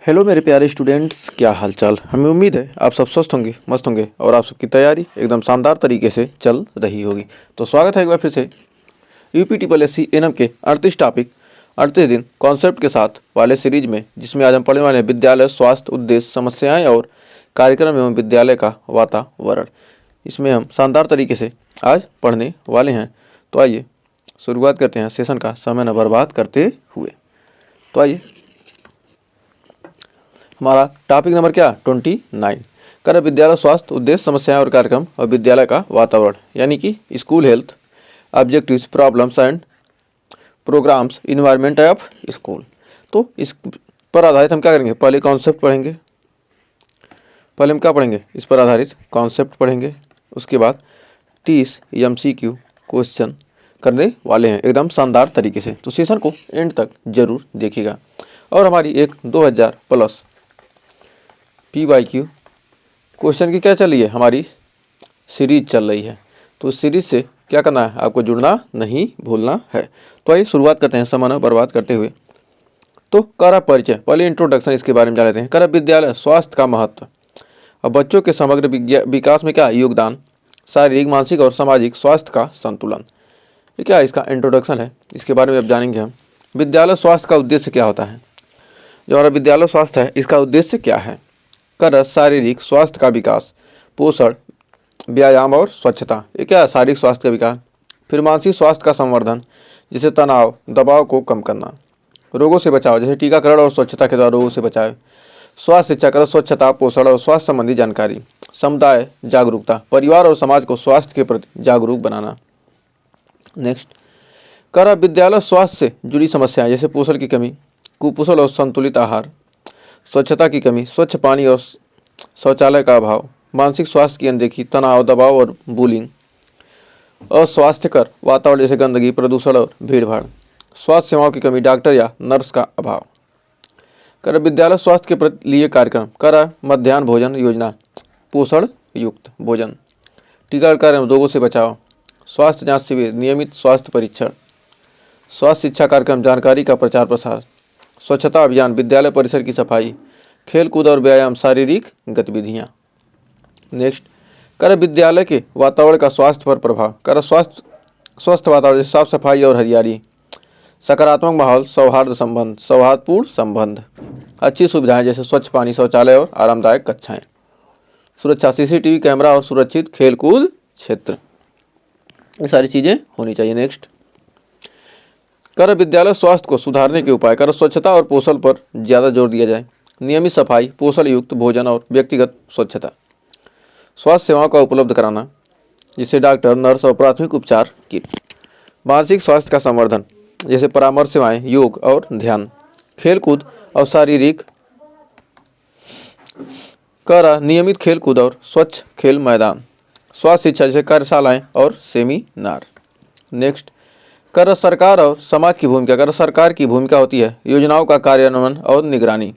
Hello मेरे प्यारे students, क्या हालचाल। हमें उम्मीद है आप सब स्वस्थ होंगे, मस्त होंगे और आप सबकी तैयारी एकदम शानदार तरीके से चल रही होगी। तो स्वागत है एक बार फिर से यूपी एनएम के 38 टॉपिक 38 दिन कॉन्सेप्ट के साथ वाले सीरीज में, जिसमें आज हम पढ़ने वाले हैं विद्यालय स्वास्थ्य उद्देश्य समस्याएं और कार्यक्रम एवं विद्यालय का वातावरण। इसमें हम शानदार तरीके से आज पढ़ने वाले हैं। तो आइए शुरुआत करते हैं सेशन का समय न बर्बाद करते हुए। तो आइए, हमारा टॉपिक नंबर क्या 29 कर विद्यालय स्वास्थ्य उद्देश्य समस्याएं और कार्यक्रम और विद्यालय का वातावरण, यानी कि school health objectives problems and programs environment of school. तो इस पर आधारित हम क्या करेंगे, पहले कॉन्सेप्ट पढ़ेंगे। पहले हम क्या पढ़ेंगे, इस पर आधारित कॉन्सेप्ट पढ़ेंगे। उसके बाद 30 MCQ क्वेश्चन करने वाले हैं एकदम शानदार तरीके से। तो सेशन को एंड तक जरूर देखिएगा। और हमारी एक 2000 प्लस PYQ क्वेश्चन की क्या चल रही है, हमारी सीरीज चल रही है। तो इस सीरीज से क्या करना है, आपको जुड़ना नहीं भूलना है। तो आइए शुरुआत करते हैं समय न बर्बाद करते हुए। तो करा परिचय, पहले इंट्रोडक्शन इसके बारे में जान लेते हैं। करा विद्यालय स्वास्थ्य का महत्व। अब बच्चों के समग्र विकास में क्या योगदान, शारीरिक मानसिक और सामाजिक स्वास्थ्य का संतुलन। ये क्या इसका इंट्रोडक्शन है, इसके बारे में अब जानेंगे हम। विद्यालय स्वास्थ्य का उद्देश्य क्या होता है, जो हमारा विद्यालय स्वास्थ्य है इसका उद्देश्य क्या है। कर शारीरिक स्वास्थ्य का विकास, पोषण, व्यायाम और स्वच्छता। ये क्या है, शारीरिक स्वास्थ्य का विकास। फिर मानसिक स्वास्थ्य का संवर्धन, जैसे तनाव दबाव को कम करना। रोगों से बचाव, जैसे टीकाकरण और स्वच्छता के द्वारा रोगों से बचाव। स्वास्थ्य शिक्षा कर स्वच्छता पोषण और स्वास्थ्य संबंधी जानकारी। समुदाय जागरूकता, परिवार और समाज को स्वास्थ्य के प्रति जागरूक बनाना। नेक्स्ट, कर विद्यालय स्वास्थ्य से जुड़ी समस्याएं, जैसे पोषण की कमी, कुपोषण और संतुलित आहार, स्वच्छता की कमी, स्वच्छ पानी और शौचालय का अभाव, मानसिक स्वास्थ्य की अनदेखी, तनाव दबाव और बुलिंग, अस्वास्थ्यकर वातावरण जैसे गंदगी प्रदूषण और भीड़भाड़, स्वास्थ्य सेवाओं की कमी, डॉक्टर या नर्स का अभाव। कर विद्यालय स्वास्थ्य के प्रति लिए कार्यक्रम। कर मध्याह्न भोजन योजना, पोषण युक्त भोजन, टीकाकरण रोगों से बचाव, स्वास्थ्य जांच शिविर, नियमित स्वास्थ्य परीक्षण, स्वास्थ्य शिक्षा कार्यक्रम, जानकारी का प्रचार प्रसार, स्वच्छता अभियान, विद्यालय परिसर की सफाई, खेल कूद और व्यायाम, शारीरिक गतिविधियाँ। नेक्स्ट, कर विद्यालय के वातावरण का स्वास्थ्य पर प्रभाव। कर स्वस्थ वातावरण, साफ सफाई और हरियाली, सकारात्मक माहौल, सौहार्दपूर्ण संबंध, अच्छी सुविधाएं जैसे स्वच्छ पानी, शौचालय और आरामदायक कक्षाएं, सुरक्षा, CCTV कैमरा और सुरक्षित खेल कूद क्षेत्र, ये सारी चीज़ें होनी चाहिए। नेक्स्ट, कर विद्यालय स्वास्थ्य को सुधारने के उपाय। कर स्वच्छता और पोषण पर ज़्यादा जोर दिया जाए, नियमित सफाई, पोषण युक्त भोजन और व्यक्तिगत स्वच्छता, स्वास्थ्य सेवाओं का उपलब्ध कराना, जैसे डॉक्टर नर्स और प्राथमिक उपचार किट, मानसिक स्वास्थ्य का संवर्धन, जैसे परामर्श सेवाएं, योग और ध्यान, खेल कूद और शारीरिक। कर नियमित खेल कूद और स्वच्छ खेल मैदान, स्वास्थ्य शिक्षा जैसे कार्यशालाएं और सेमिनार। नेक्स्ट, कर सरकार और समाज की भूमिका। कर सरकार की भूमिका होती है योजनाओं का कार्यान्वयन और निगरानी,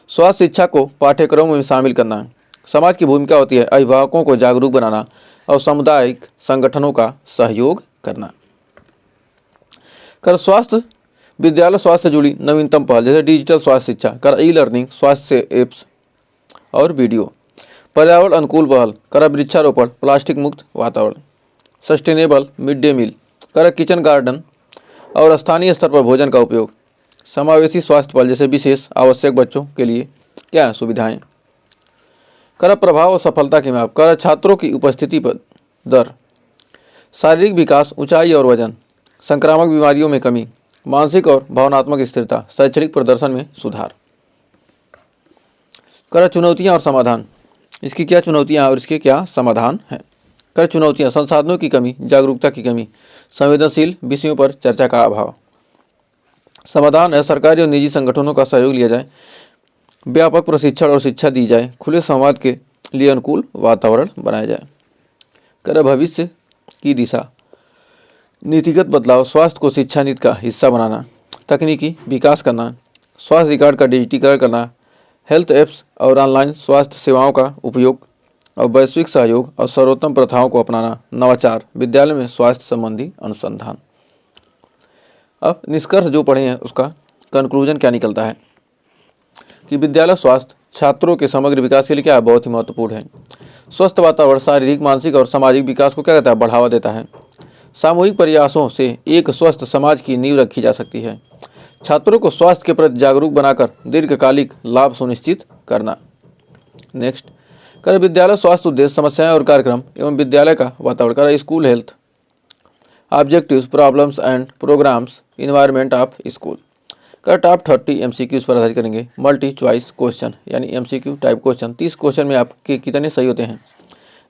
स्वास्थ्य शिक्षा को पाठ्यक्रमों में शामिल करना। समाज की भूमिका होती है अभिभावकों को जागरूक बनाना और सामुदायिक संगठनों का सहयोग करना। कर स्वास्थ्य विद्यालय स्वास्थ्य से जुड़ी नवीनतम पहल, जैसे डिजिटल स्वास्थ्य शिक्षा, कर ई-लर्निंग, स्वास्थ्य एप्स और वीडियो, पर्यावरण अनुकूल पहल, कर वृक्षारोपण, प्लास्टिक मुक्त वातावरण, सस्टेनेबल मिड डे मील, कर किचन गार्डन और स्थानीय स्तर पर भोजन का उपयोग, समावेशी स्वास्थ्य पहल, जैसे विशेष आवश्यक बच्चों के लिए क्या सुविधाएं। कर प्रभाव और सफलता के माप। कर छात्रों की उपस्थिति पर दर, शारीरिक विकास, ऊंचाई और वजन, संक्रामक बीमारियों में कमी, मानसिक और भावनात्मक स्थिरता, शैक्षणिक प्रदर्शन में सुधार। कर चुनौतियां और समाधान, इसकी क्या चुनौतियां और इसके क्या समाधान हैं। कर चुनौतियां, संसाधनों की कमी, जागरूकता की कमी, संवेदनशील विषयों पर चर्चा का अभाव। समाधान है सरकारी और निजी संगठनों का सहयोग लिया जाए, व्यापक प्रशिक्षण और शिक्षा दी जाए, खुले संवाद के लिए अनुकूल वातावरण बनाया जाए। कर भविष्य की दिशा, नीतिगत बदलाव, स्वास्थ्य को शिक्षा नीति का हिस्सा बनाना, तकनीकी विकास करना, स्वास्थ्य रिकॉर्ड का डिजिटीकरण करना, हेल्थ ऐप्स और ऑनलाइन स्वास्थ्य सेवाओं का उपयोग और वैश्विक सहयोग और सर्वोत्तम प्रथाओं को अपनाना, नवाचार, विद्यालय में स्वास्थ्य संबंधी अनुसंधान। अब निष्कर्ष जो पढ़े हैं उसका कंक्लूजन क्या निकलता है कि विद्यालय स्वास्थ्य छात्रों के समग्र विकास के लिए क्या है, बहुत ही महत्वपूर्ण है। स्वस्थ वातावरण शारीरिक, मानसिक और सामाजिक विकास को क्या कहता है, बढ़ावा देता है। सामूहिक प्रयासों से एक स्वस्थ समाज की नींव रखी जा सकती है। छात्रों को स्वास्थ्य के प्रति जागरूक बनाकर दीर्घकालिक लाभ सुनिश्चित करना। नेक्स्ट, कर विद्यालय स्वास्थ्य उद्देश्य समस्याएं और कार्यक्रम एवं विद्यालय का वातावरण। कर school health objectives problems and programs environment of school. कर टॉप 30 MCQs पर आधारित करेंगे। मल्टी चॉइस क्वेश्चन यानी MCQ टाइप क्वेश्चन। 30 क्वेश्चन में आपके कितने सही होते हैं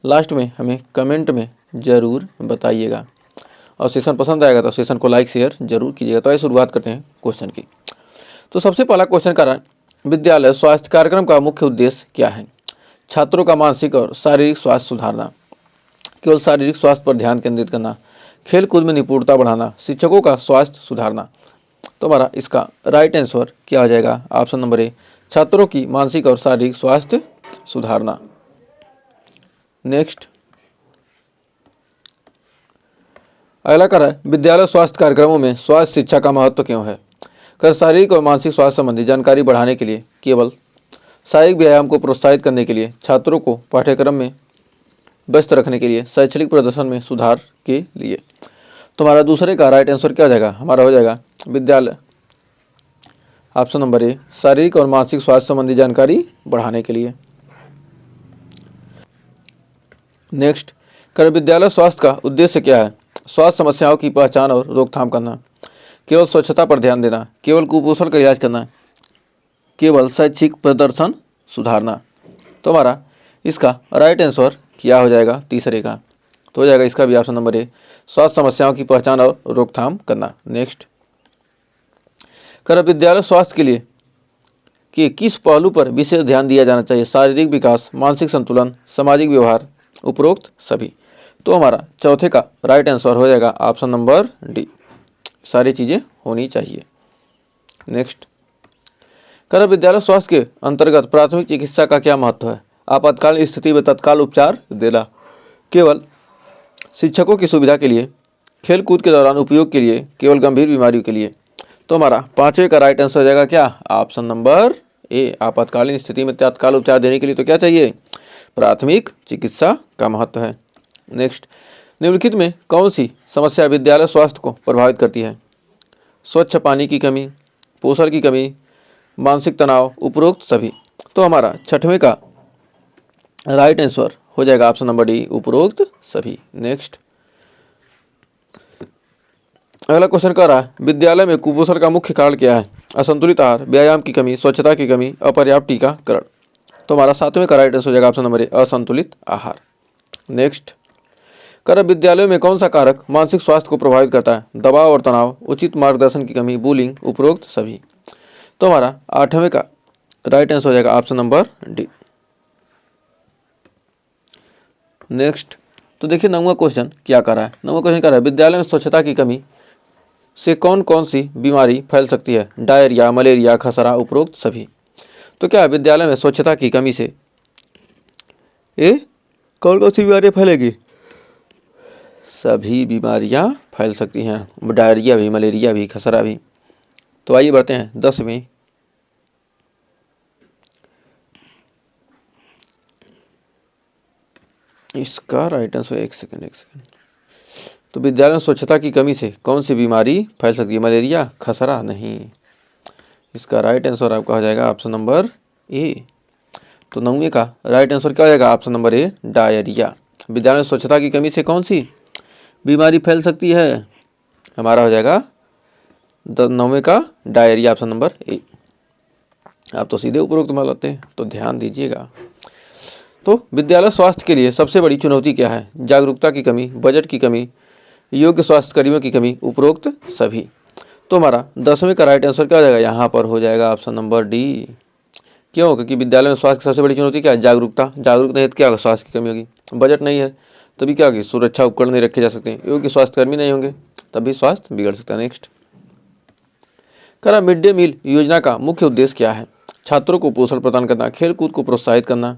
लास्ट में हमें कमेंट में ज़रूर बताइएगा। और सेशन पसंद आएगा तो सेशन को लाइक शेयर जरूर कीजिएगा। तो आइए शुरुआत करते हैं क्वेश्चन की। तो सबसे पहला क्वेश्चन कर रहा है, विद्यालय स्वास्थ्य कार्यक्रम का मुख्य उद्देश्य क्या है? छात्रों का मानसिक और शारीरिक स्वास्थ्य सुधारना, केवल शारीरिक स्वास्थ्य पर ध्यान केंद्रित करना, खेल कूद में निपुणता बढ़ाना, शिक्षकों का स्वास्थ्य सुधारना। तो हमारा इसका राइट आंसर क्या हो जाएगा? ऑप्शन नंबर ए, छात्रों की मानसिक और शारीरिक स्वास्थ्य सुधारना। नेक्स्ट, अगला कर है, विद्यालय स्वास्थ्य कार्यक्रमों में स्वास्थ्य शिक्षा का महत्व क्यों है? कर शारीरिक और मानसिक स्वास्थ्य संबंधी जानकारी बढ़ाने के लिए, केवल शारीरिक व्यायाम को प्रोत्साहित करने के लिए, छात्रों को पाठ्यक्रम में व्यस्त रखने के लिए, शैक्षणिक प्रदर्शन में सुधार के लिए। तो हमारा दूसरे का राइट आंसर क्या हो जाएगा? हमारा हो जाएगा विद्यालय ऑप्शन नंबर ए, शारीरिक और मानसिक स्वास्थ्य संबंधी जानकारी बढ़ाने के लिए। नेक्स्ट, कर विद्यालय स्वास्थ्य का उद्देश्य क्या है? स्वास्थ्य समस्याओं की पहचान और रोकथाम करना, केवल स्वच्छता पर ध्यान देना, केवल कुपोषण का इलाज करना, केवल शैक्षिक प्रदर्शन सुधारना। तो हमारा इसका राइट आंसर क्या हो जाएगा? तीसरे का। तो हो जाएगा इसका भी ऑप्शन नंबर ए, स्वास्थ्य समस्याओं की पहचान और रोकथाम करना। नेक्स्ट, कर विद्यालय स्वास्थ्य के लिए कि किस पहलू पर विशेष ध्यान दिया जाना चाहिए? शारीरिक विकास, मानसिक संतुलन, सामाजिक व्यवहार, उपरोक्त सभी। तो हमारा चौथे का राइट आंसर हो जाएगा ऑप्शन नंबर डी, सारी चीज़ें होनी चाहिए। नेक्स्ट, कर विद्यालय स्वास्थ्य के अंतर्गत प्राथमिक चिकित्सा का क्या महत्व है? आपातकालीन स्थिति में तत्काल उपचार देना, केवल शिक्षकों की सुविधा के लिए, खेल कूद के दौरान उपयोग के लिए, केवल गंभीर बीमारियों के लिए। तो हमारा पांचवें का राइट आंसर हो जाएगा क्या? ऑप्शन नंबर ए, आपातकालीन स्थिति में तत्काल उपचार देने के लिए तो क्या चाहिए? प्राथमिक चिकित्सा का महत्व है। नेक्स्ट, निम्नलिखित में कौन सी समस्या विद्यालय स्वास्थ्य को प्रभावित करती है? स्वच्छ पानी की कमी, पोषण की कमी, मानसिक तनाव, उपरोक्त सभी। तो हमारा छठवें का राइट आंसर हो जाएगा ऑप्शन नंबर डी, उपरोक्त सभी। नेक्स्ट, अगला क्वेश्चन कर रहा है, विद्यालय में कुपोषण का मुख्य कारण क्या है? असंतुलित आहार, व्यायाम की कमी, स्वच्छता की कमी, अपर्याप्त टीकाकरण। तो हमारा सातवें का राइट आंसर हो जाएगा ऑप्शन नंबर ए, असंतुलित आहार। नेक्स्ट, कर विद्यालयों में कौन सा कारक मानसिक स्वास्थ्य को प्रभावित करता है? दबाव और तनाव, उचित मार्गदर्शन की कमी, बुलिंग, उपरोक्त सभी। तो हमारा आठवें का राइट आंसर हो जाएगा ऑप्शन नंबर डी। नेक्स्ट, तो देखिए नौवां क्वेश्चन क्या कर रहा है? नौवां क्वेश्चन कर रहा है, विद्यालय में स्वच्छता की कमी से कौन कौन सी बीमारी फैल सकती है? डायरिया, मलेरिया, खसरा, उपरोक्त सभी। तो क्या विद्यालय में स्वच्छता की कमी से कौन कौन सी बीमारियाँ फैलेगी? सभी बीमारियां फैल सकती हैं, डायरिया भी, मलेरिया भी, खसरा भी। तो आइए बढ़ते हैं 10वें। इसका राइट आंसर एक सेकंड। तो विद्यालय में स्वच्छता की कमी से कौन सी बीमारी फैल सकती है? मलेरिया, खसरा नहीं। इसका राइट आंसर आपका हो जाएगा ऑप्शन नंबर ए। तो 9वें का राइट आंसर क्या हो जाएगा? Option number A, diarrhoea. विद्यालय में स्वच्छता की कमी से कौन सी बीमारी फैल सकती है? हमारा हो जाएगा 9वें का डायरिया, ऑप्शन नंबर ए। आप तो सीधे उपरोक्त मान लेते हैं, तो ध्यान दीजिएगा। तो विद्यालय स्वास्थ्य के लिए सबसे बड़ी चुनौती क्या है? जागरूकता की कमी, बजट की कमी, योग्य स्वास्थ्य कर्मियों की कमी, उपरोक्त सभी। तो हमारा 10वें का राइट आंसर क्या हो जाएगा? यहाँ पर हो जाएगा ऑप्शन नंबर डी। क्यों? क्योंकि विद्यालय में स्वास्थ्य की सबसे बड़ी चुनौती क्या है? जागरूकता। जागरूक नहीं है तो क्या होगा? स्वास्थ्य की कमी होगी। बजट नहीं है तभी क्या होगी? सुरक्षा उपकरण नहीं रखे जा सकते। योग्य स्वास्थ्यकर्मी नहीं होंगे तभी स्वास्थ्य बिगड़ सकता है। नेक्स्ट, करा मिड डे मील योजना का मुख्य उद्देश्य क्या है? छात्रों को पोषण प्रदान करना, खेल कूद को प्रोत्साहित करना,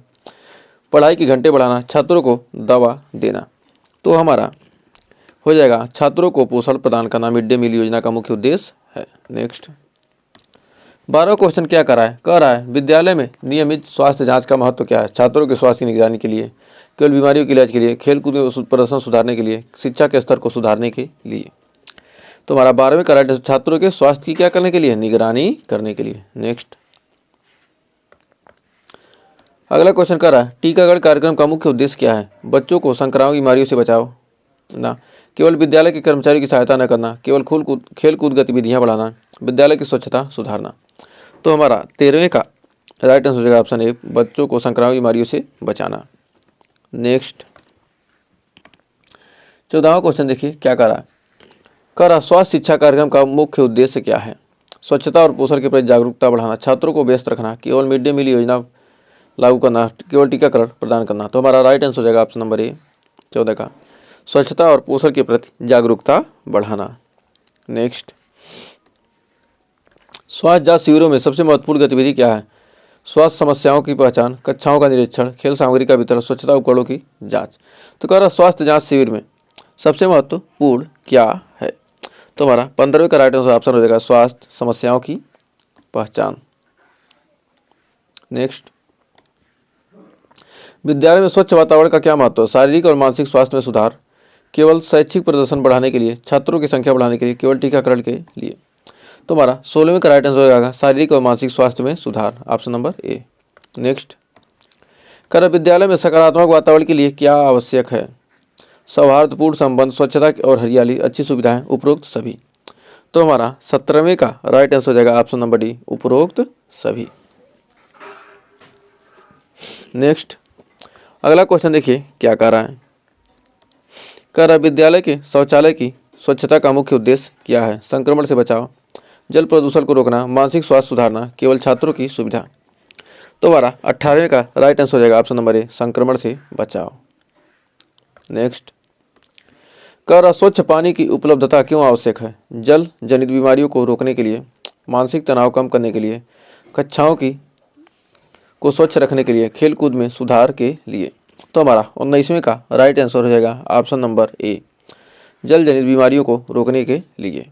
पढ़ाई के घंटे बढ़ाना, छात्रों को दवा देना। तो हमारा हो जाएगा छात्रों को पोषण प्रदान करना मिड डे मील योजना का मुख्य उद्देश्य है। नेक्स्ट, 12वां क्वेश्चन क्या कह रहा है विद्यालय में नियमित स्वास्थ्य जांच का महत्व क्या है। छात्रों के स्वास्थ्य की निगरानी के लिए, केवल बीमारियों के इलाज के लिए, खेलकूद में प्रदर्शन सुधारने के लिए, शिक्षा के स्तर को सुधारने के लिए। तो हमारा 12वें का राइट आंसर छात्रों के स्वास्थ्य की क्या करने के लिए, निगरानी करने के लिए। नेक्स्ट अगला क्वेश्चन कर रहा है टीकाकरण कार्यक्रम का मुख्य उद्देश्य क्या है। बच्चों को संक्रामक बीमारियों से बचाओ ना, केवल विद्यालय के कर्मचारियों की सहायता न करना, केवल खेल कूद गतिविधियां बढ़ाना, विद्यालय की स्वच्छता सुधारना। तो हमारा 13वें का राइट आंसर हो जाएगा ऑप्शन ए, बच्चों को संक्रामक बीमारियों से बचाना। नेक्स्ट 14वां क्वेश्चन देखिए क्या कर रहा स्वास्थ्य शिक्षा कार्यक्रम का मुख्य उद्देश्य क्या है। स्वच्छता और पोषण के प्रति जागरूकता बढ़ाना, छात्रों को व्यस्त रखना, केवल मिड डे मील योजना लागू करना, केवल टीकाकरण प्रदान करना। तो हमारा राइट आंसर हो जाएगा ऑप्शन नंबर ए 14 का, स्वच्छता और पोषण के प्रति जागरूकता बढ़ाना। नेक्स्ट स्वास्थ्य जांच शिविरों में सबसे महत्वपूर्ण गतिविधि क्या है। स्वास्थ्य समस्याओं की पहचान, कक्षाओं का निरीक्षण, खेल सामग्री का वितरण, स्वच्छता उपकरणों की जांच। तो कह रहा स्वास्थ्य जांच शिविर में सबसे महत्वपूर्ण क्या है। तो हमारा 15वें का राइट आंसर ऑप्शन हो जाएगा स्वास्थ्य समस्याओं की पहचान। नेक्स्ट विद्यालय में स्वच्छ वातावरण का क्या महत्व है। शारीरिक और मानसिक स्वास्थ्य में सुधार, केवल शैक्षिक प्रदर्शन बढ़ाने के लिए, छात्रों की संख्या बढ़ाने के लिए, केवल टीकाकरण के लिए। तो हमारा 16वें का राइट आंसर हो जाएगा शारीरिक और मानसिक स्वास्थ्य में सुधार, ऑप्शन नंबर ए। नेक्स्ट कर विद्यालय में सकारात्मक वातावरण के लिए क्या आवश्यक है। सौहार्दपूर्ण संबंध, स्वच्छता और हरियाली, अच्छी सुविधाएं, उपरोक्त सभी। तो हमारा 17वें का राइट आंसर हो जाएगा ऑप्शन नंबर डी, उपरोक्त सभी। नेक्स्ट अगला क्वेश्चन देखिए क्या कह रहा है। कह रहा विद्यालय के शौचालय की स्वच्छता का मुख्य उद्देश्य क्या है। संक्रमण से बचाव, जल प्रदूषण को रोकना, मानसिक स्वास्थ्य सुधारना, केवल छात्रों की सुविधा। तो हमारा 18वें का राइट आंसर हो जाएगा ऑप्शन नंबर ए, संक्रमण से बचाव। नेक्स्ट कह रहा स्वच्छ पानी की उपलब्धता क्यों आवश्यक है। जल जनित बीमारियों को रोकने के लिए, मानसिक तनाव कम करने के लिए, कक्षाओं को स्वच्छ रखने के लिए, खेल कूद में सुधार के लिए। तो हमारा 19वें का राइट आंसर हो जाएगा ऑप्शन नंबर ए, जल जनित बीमारियों को रोकने के लिए।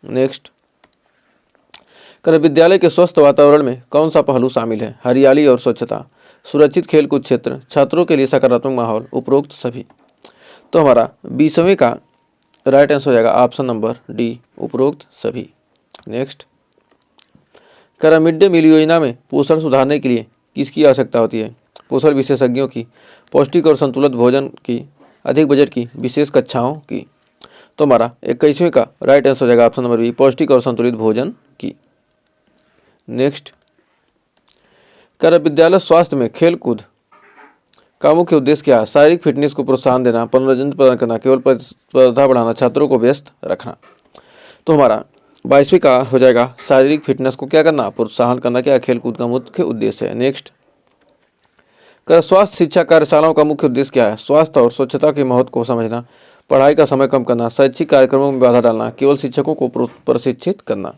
नेक्स्ट कर विद्यालय के स्वस्थ वातावरण में कौन सा पहलू शामिल है। हरियाली और स्वच्छता, सुरक्षित खेलकूद क्षेत्र, छात्रों के लिए सकारात्मक माहौल, उपरोक्त सभी। तो हमारा 20वें का राइट आंसर हो जाएगा ऑप्शन नंबर डी, उपरोक्त सभी। नेक्स्ट कर मिड डे मील योजना में पोषण सुधारने के लिए किसकी आवश्यकता होती है। पोषण विशेषज्ञों की, पौष्टिक और संतुलित भोजन की, अधिक बजट की, विशेष कक्षाओं की। तो हमारा 21वें का राइट आंसर हो जाएगा ऑप्शन नंबर बी, पौष्टिक और संतुलित भोजन की। नेक्स्ट कर विद्यालय स्वास्थ्य में खेल कूद का मुख्य उद्देश्य क्या है। शारीरिक फिटनेस को प्रोत्साहन देना, मनोरंजन प्रदान करना, केवल प्रतिस्पर्धा बढ़ाना, छात्रों को व्यस्त रखना। तो हमारा 22वें का हो जाएगा शारीरिक फिटनेस को क्या करना, प्रोत्साहन करना, क्या खेलकूद का मुख्य उद्देश्य है। नेक्स्ट कर स्वास्थ्य शिक्षा कार्यशालाओं का मुख्य उद्देश्य क्या है। स्वास्थ्य और स्वच्छता के महत्व को समझना, पढ़ाई का समय कम करना, शैक्षिक कार्यक्रमों में बाधा डालना, केवल शिक्षकों को प्रशिक्षित करना।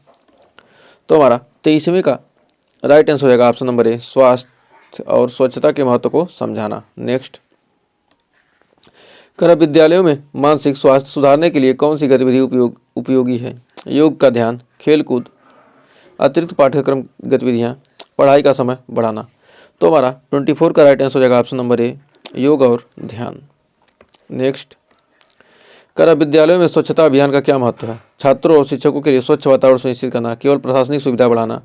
तो हमारा 23वें का राइट आंसर हो जाएगा ऑप्शन नंबर ए, स्वास्थ्य और स्वच्छता के महत्व को समझाना। नेक्स्ट कर विद्यालयों में मानसिक स्वास्थ्य सुधारने के लिए कौन सी गतिविधि उपयोगी है। योग का ध्यान, खेल कूद, अतिरिक्त पाठ्यक्रम गतिविधियाँ, पढ़ाई का समय बढ़ाना। तो हमारा 24 का राइट आंसर हो जाएगा ऑप्शन नंबर ए, योग और ध्यान। नेक्स्ट कर विद्यालयों में स्वच्छता अभियान का क्या महत्व है। छात्रों और शिक्षकों के लिए स्वच्छ वातावरण सुनिश्चित करना, केवल प्रशासनिक सुविधा बढ़ाना,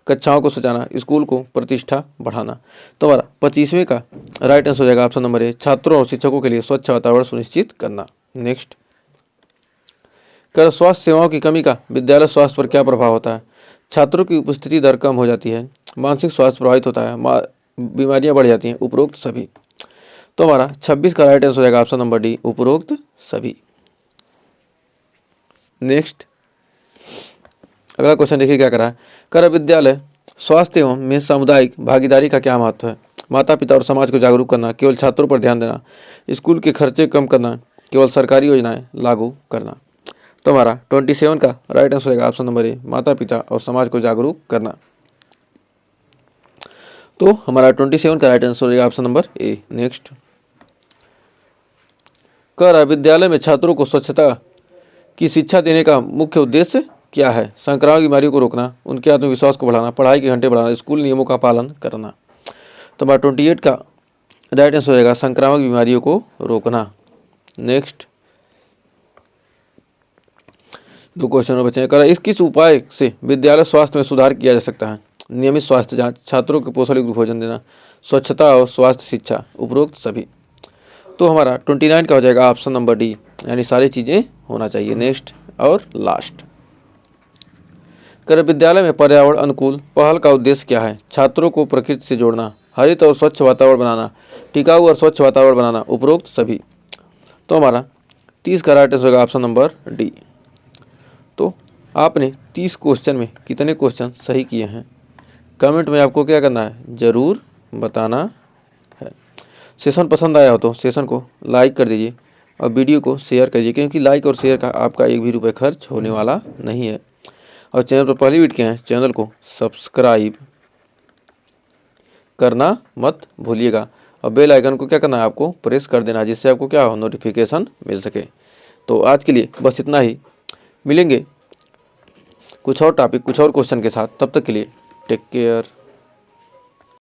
कक्षाओं को सजाना, स्कूल को प्रतिष्ठा बढ़ाना। तो हमारा 25वें का राइट आंसर हो जाएगा ऑप्शन नंबर ए, छात्रों और शिक्षकों के लिए स्वच्छ वातावरण सुनिश्चित करना। नेक्स्ट कर स्वास्थ्य सेवाओं की कमी का विद्यालय स्वास्थ्य पर क्या प्रभाव होता है। छात्रों की उपस्थिति दर कम हो जाती है, मानसिक स्वास्थ्य प्रभावित होता है, बीमारियां बढ़ जाती हैं, उपरोक्त सभी। तो हमारा 26 का राइट आंसर हो जाएगा ऑप्शन नंबर डी, उपरोक्त सभी। नेक्स्ट अगला क्वेश्चन देखिए क्या करा है। कर विद्यालय स्वास्थ्य एवं में सामुदायिक भागीदारी का क्या महत्व है। माता पिता और समाज को जागरूक करना, केवल छात्रों पर ध्यान देना, स्कूल के खर्चे कम करना, केवल सरकारी योजनाएं लागू करना। तो हमारा 27 का राइट आंसर होगा ऑप्शन नंबर ए, माता पिता और समाज को जागरूक करना। तो हमारा 27 का राइट आंसर होगा ऑप्शन नंबर ए। नेक्स्ट कर विद्यालय में छात्रों को स्वच्छता की शिक्षा देने का मुख्य उद्देश्य क्या है? संक्रामक बीमारियों को रोकना, उनके आत्मविश्वास को बढ़ाना, पढ़ाई के घंटे बढ़ाना, स्कूल नियमों का पालन करना। तो हमारा 28 का राइट आंसर हो जाएगा संक्रामक बीमारियों को रोकना। नेक्स्ट 2 क्वेश्चन और बचे हैं। इस किस उपाय से विद्यालय स्वास्थ्य में सुधार किया जा सकता है? नियमित स्वास्थ्य जांच, छात्रों को पोषण युक्त भोजन देना, स्वच्छता और स्वास्थ्य शिक्षा, उपरोक्त सभी। तो हमारा 29 का हो जाएगा ऑप्शन नंबर डी, यानी सारी चीज़ें होना चाहिए। नेक्स्ट और लास्ट, विद्यालय में पर्यावरण अनुकूल पहल का उद्देश्य क्या है? छात्रों को प्रकृति से जोड़ना, हरित और स्वच्छ वातावरण बनाना, टिकाऊ और स्वच्छ वातावरण बनाना, उपरोक्त सभी। तो हमारा 30 का राइट आंसर होगा ऑप्शन नंबर डी। तो आपने 30 क्वेश्चन में कितने क्वेश्चन सही किए हैं कमेंट में आपको क्या करना है, ज़रूर बताना है। सेशन पसंद आया हो तो सेशन को लाइक कर दीजिए और वीडियो को शेयर करिए, क्योंकि लाइक और शेयर का आपका एक भी रुपये खर्च होने वाला नहीं है। और चैनल पर पहली वीडियो हैं, चैनल को सब्सक्राइब करना मत भूलिएगा और बेल आइकन को क्या करना है, आपको प्रेस कर देना, जिससे आपको क्या हो, नोटिफिकेशन मिल सके। तो आज के लिए बस इतना ही, मिलेंगे कुछ और टॉपिक कुछ और क्वेश्चन के साथ। तब तक के लिए टेक केयर।